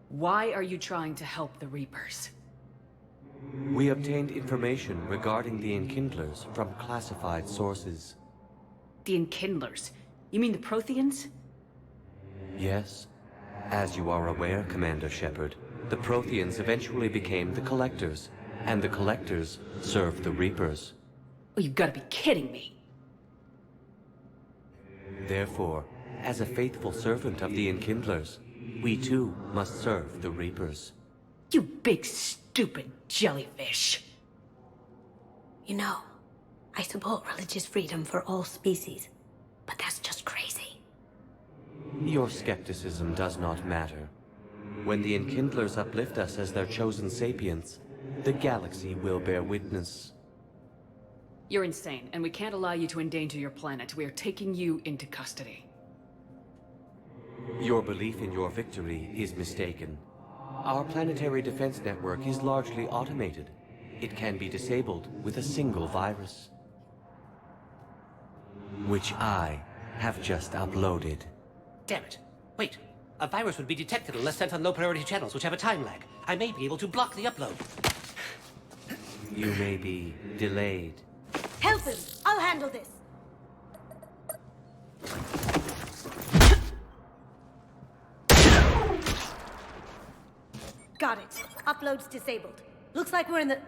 Why are you trying to help the Reapers? We obtained information regarding the Enkindlers from classified sources. The Enkindlers? You mean the Protheans? Yes. As you are aware, Commander Shepard, the Protheans eventually became the Collectors, and the Collectors served the Reapers. Oh, you've got to be kidding me. Therefore, as a faithful servant of the Enkindlers, we too must serve the Reapers. You big stupid jellyfish. You know, I support religious freedom for all species, but that's just crazy. Your skepticism does not matter. When the Enkindlers uplift us as their chosen sapients, the galaxy will bear witness. You're insane, and we can't allow you to endanger your planet. We are taking you into custody. Your belief in your victory is mistaken. Our planetary defense network is largely automated. It can be disabled with a single virus, which I have just uploaded. Damn it. Wait. A virus would be detected unless sent on low-priority channels, which have a time lag. I may be able to block the upload. You may be delayed. Help him! I'll handle this! Got it. Upload's disabled. Looks like we're in the...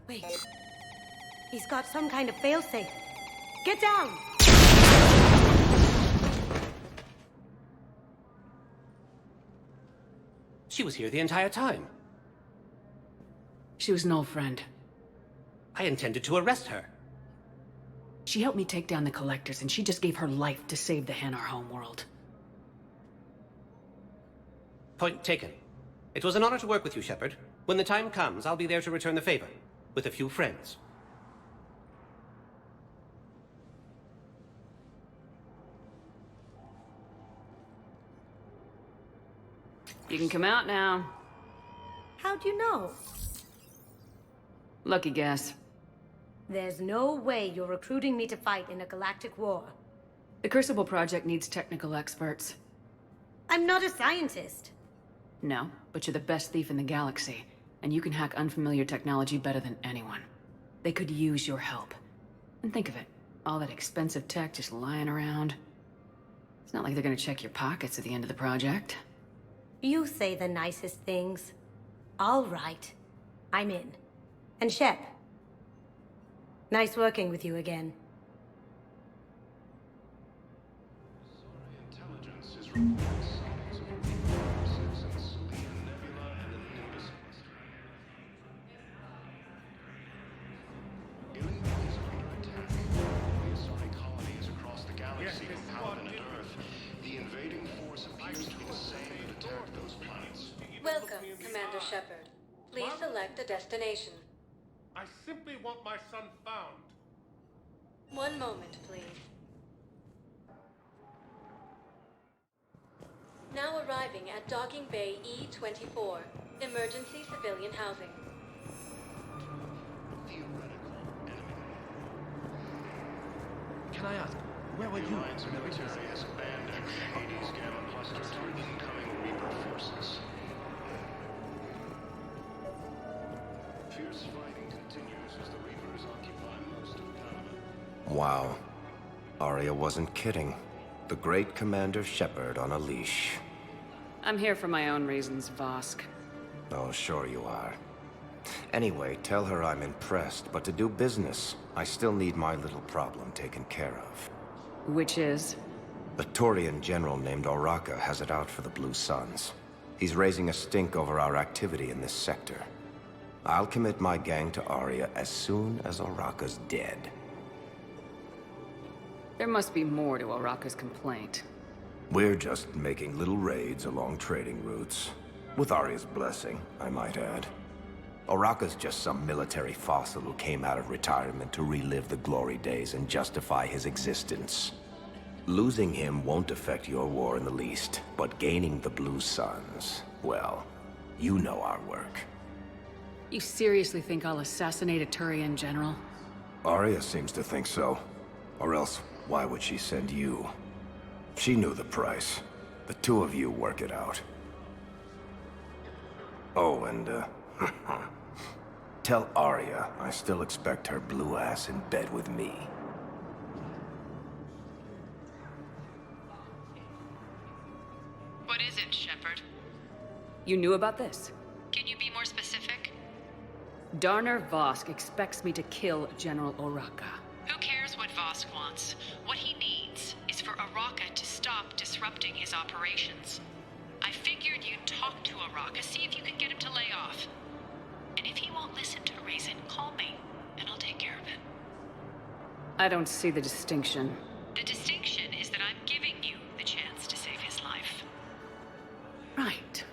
Wait. He's got some kind of failsafe. Get down! She was here the entire time. She was an old friend. I intended to arrest her. She helped me take down the Collectors, and she just gave her life to save the Hanar homeworld. Point taken. It was an honor to work with you, Shepard. When the time comes, I'll be there to return the favor. With a few friends. You can come out now. How'd you know? Lucky guess. There's no way you're recruiting me to fight in a galactic war. The Crucible Project needs technical experts. I'm not a scientist. No, but you're the best thief in the galaxy, and you can hack unfamiliar technology better than anyone. They could use your help. And think of it, all that expensive tech just lying around. It's not like they're gonna check your pockets at the end of the project. You say the nicest things. All right. I'm in. And Shep. Nice working with you again. Intelligence is reporting sightings of forces in Selene Nebula and the Nimbus cluster. Ilium is under attack. The Asari colony is across the galaxy from Paragon and Earth. The invading force appears to be the same that attacked those planets. Welcome, Commander Shepard. Please select a destination. I simply want my son found. One moment, please. Now arriving at Docking Bay E-24, emergency civilian housing. Can I ask, where were you? The Alliance military has abandoned the Hades Gamma cluster to incoming Reaper forces. Fierce fighting continues as the Reapers occupy most of Paragon. Wow. Arya wasn't kidding. The great Commander Shepard on a leash. I'm here for my own reasons, Vosk. Oh, sure you are. Anyway, tell her I'm impressed, but to do business, I still need my little problem taken care of. Which is? A Taurian general named Oraka has it out for the Blue Suns. He's raising a stink over our activity in this sector. I'll commit my gang to Arya as soon as Oraka's dead. There must be more to Oraka's complaint. We're just making little raids along trading routes. With Arya's blessing, I might add. Oraka's just some military fossil who came out of retirement to relive the glory days and justify his existence. Losing him won't affect your war in the least, but gaining the Blue Suns, well, you know our work. You seriously think I'll assassinate a Turian general? Arya seems to think so. Or else, why would she send you? She knew the price. The two of you work it out. Oh, and, tell Arya I still expect her blue ass in bed with me. What is it, Shepard? You knew about this? Can you be more specific? Darner Vosk expects me to kill General Oraka. Who cares what Vosk wants? What he needs is for Araka to stop disrupting his operations. I figured you'd talk to Araka, see if you can get him to lay off. And if he won't listen to reason, call me, and I'll take care of it. I don't see the distinction. The distinction is that I'm giving you the chance to save his life. Right.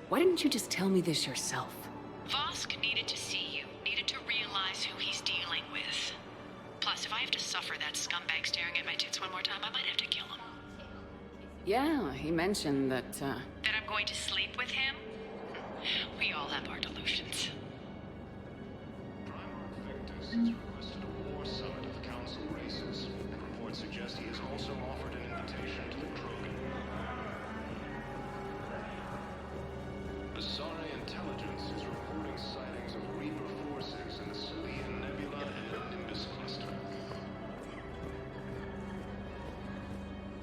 Why didn't you just tell me this yourself? Vosk needed to see you, needed to realize who he's dealing with. Plus, if I have to suffer that scumbag staring at my tits one more time, I might have to kill him. Yeah, he mentioned that, That I'm going to sleep with him? We all have our delusions. Victus has requested a war summit of the Council races, and reports suggest he has also offered an invitation to the Krogan. Asari intelligence is reporting sightings of Reaper forces in the Silian Nebula and the Nimbus cluster.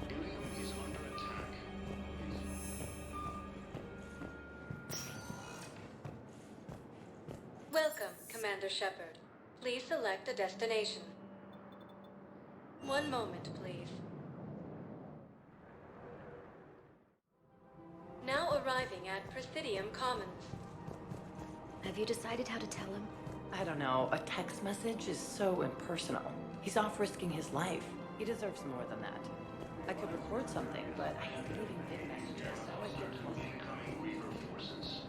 Ilium is under attack. Welcome, Commander Shepard. Please select a destination. One moment, please. Now arriving at Presidium Commons. Have you decided how to tell him? I don't know. A text message is so impersonal. He's off risking his life. He deserves more than that. I could record something, but I hate leaving big messages. So I did one. Incoming Reaper forces.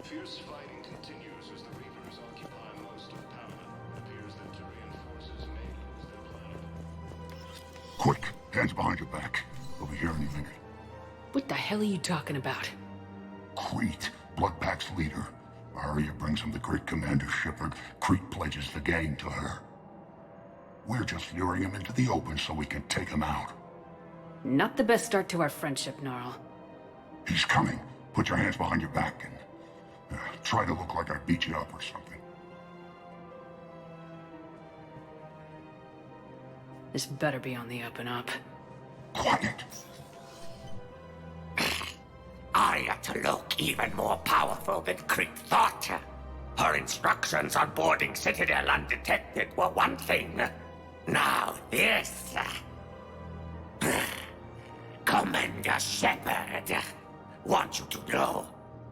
Fierce fighting continues as the Reapers occupy most of Paragon. It appears that Turian forces may lose their planet. Quick, hands behind your back. We'll be here any minute. what the hell are you talking about? Crete, Bloodpack's leader. Arya brings him the great Commander Shepard. Crete pledges the gang to her. We're just luring him into the open so we can take him out. Not the best start to our friendship, Gnarl. He's coming. Put your hands behind your back and try to look like I beat you up or something. This better be on the up and up. Quiet. Arya to look even more powerful than Crete thought. Her instructions on boarding Citadel undetected were one thing. Now this. Commander Shepard, want you to know,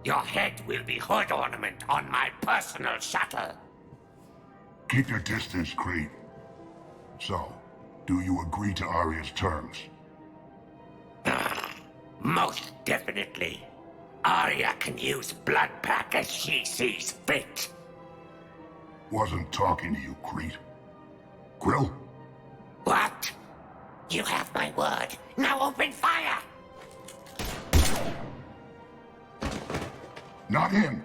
your head will be hood ornament on my personal shuttle. Keep your distance, Crete. So, do you agree to Arya's terms? Most definitely. Arya can use Bloodpack as she sees fit. Wasn't talking to you, Crete. Grill? What? You have my word. Now open fire! Not him.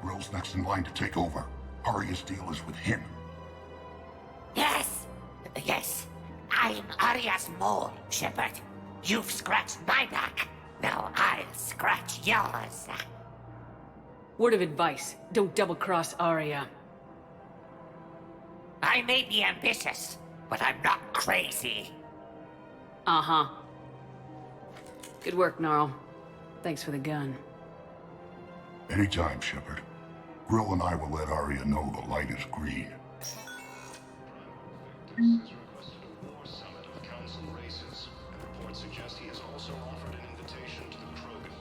Grill's next in line to take over. Arya's deal is with him. Yes. Yes. I'm Arya's mole, Shepard. You've scratched my back. Now I'll scratch yours. Word of advice, don't double-cross Arya. I may be ambitious, but I'm not crazy. Uh-huh. Good work, Gnarl. Thanks for the gun. Anytime, Shepard. Grill and I will let Arya know the light is green. Victus has requested a war summit of Council races, and reports suggest he has also offered an invitation to the Krogan.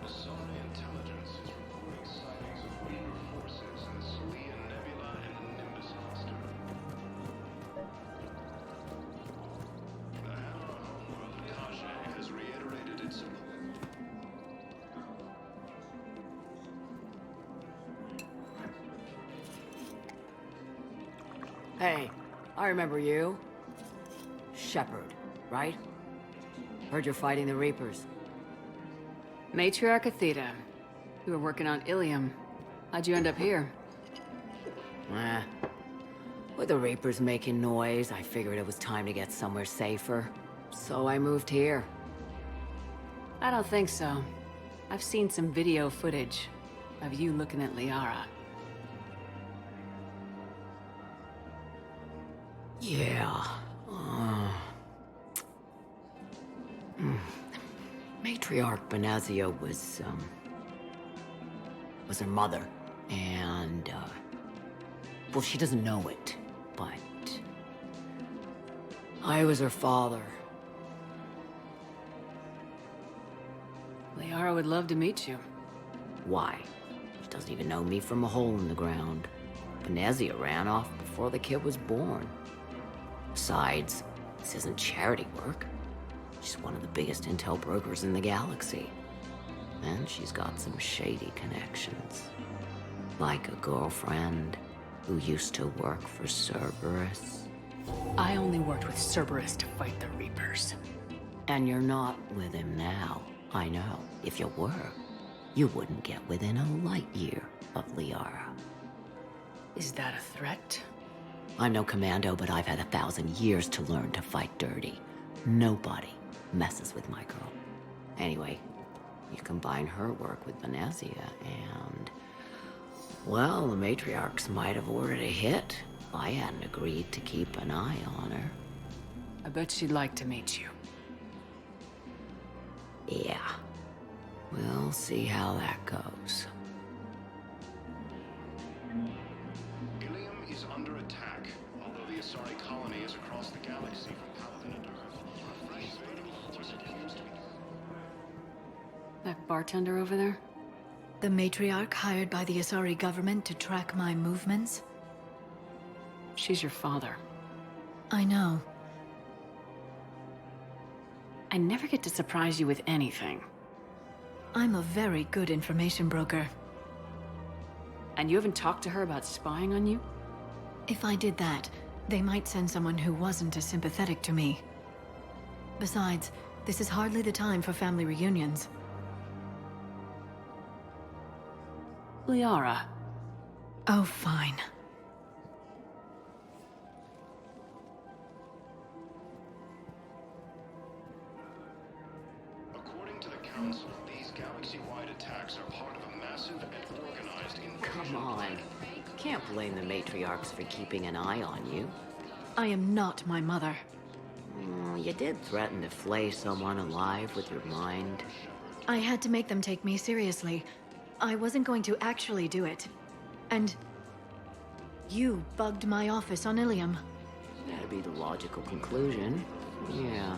Asari intelligence is reporting sightings of Reaper forces in the Silian Nebula and the Nimbus cluster. The Hanar homeworld, Tajay, has reiterated its support. Hey, I remember you. Shepard, right? Heard you're fighting the Reapers. Matriarch Athena. You were working on Ilium. How'd you end up here? With the Reapers making noise, I figured it was time to get somewhere safer. So I moved here. I don't think so. I've seen some video footage of you looking at Liara. Yeah. Matriarch Benazia was her mother. And, well, she doesn't know it, but I was her father. Liara would love to meet you. Why? She doesn't even know me from a hole in the ground. Benazia ran off before the kid was born. Besides, this isn't charity work. She's one of the biggest intel brokers in the galaxy. And she's got some shady connections. Like a girlfriend who used to work for Cerberus. I only worked with Cerberus to fight the Reapers. And you're not with him now. I know. If you were, you wouldn't get within a light year of Liara. Is that a threat? I'm no commando, but I've had 1,000 years to learn to fight dirty. Nobody messes with my girl. Anyway, you combine her work with Benazia and... well, the matriarchs might have ordered a hit if I hadn't agreed to keep an eye on her. I bet she'd like to meet you. Yeah. We'll see how that goes. Ilium is under attack, although the Asari colony is across the galaxy from Paladin and Earth. That bartender over there? The matriarch hired by the Asari government to track my movements? She's your father. I know. I never get to surprise you with anything. I'm a very good information broker. And you haven't talked to her about spying on you? If I did that, they might send someone who wasn't as sympathetic to me. Besides, this is hardly the time for family reunions. Liara. Oh, fine. According to the Council, these galaxy-wide attacks are part of a massive and organized invasion. Come on. Can't blame the matriarchs for keeping an eye on you. I am not my mother. You did threaten to flay someone alive with your mind. I had to make them take me seriously. I wasn't going to actually do it. And... you bugged my office on Ilium. That'd be the logical conclusion. Yeah,